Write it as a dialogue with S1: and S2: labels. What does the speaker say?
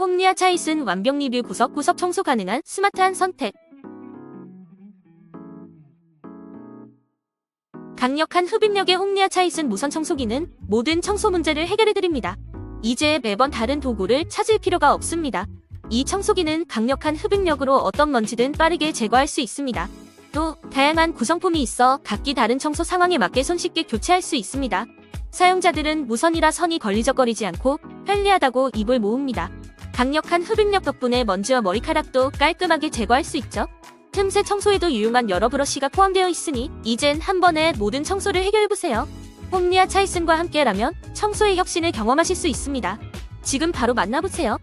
S1: 홈리아 차이슨 완벽 리뷰 구석구석 청소 가능한 스마트한 선택. 강력한 흡입력의 홈리아 차이슨 무선 청소기는 모든 청소 문제를 해결해드립니다. 이제 매번 다른 도구를 찾을 필요가 없습니다. 이 청소기는 강력한 흡입력으로 어떤 먼지든 빠르게 제거할 수 있습니다. 또 다양한 구성품이 있어 각기 다른 청소 상황에 맞게 손쉽게 교체할 수 있습니다. 사용자들은 무선이라 선이 걸리적거리지 않고 편리하다고 입을 모읍니다. 강력한 흡입력 덕분에 먼지와 머리카락도 깔끔하게 제거할 수 있죠. 틈새 청소에도 유용한 여러 브러쉬가 포함되어 있으니 이젠 한 번에 모든 청소를 해결해보세요. 홈리아 차이슨과 함께라면 청소의 혁신을 경험하실 수 있습니다. 지금 바로 만나보세요.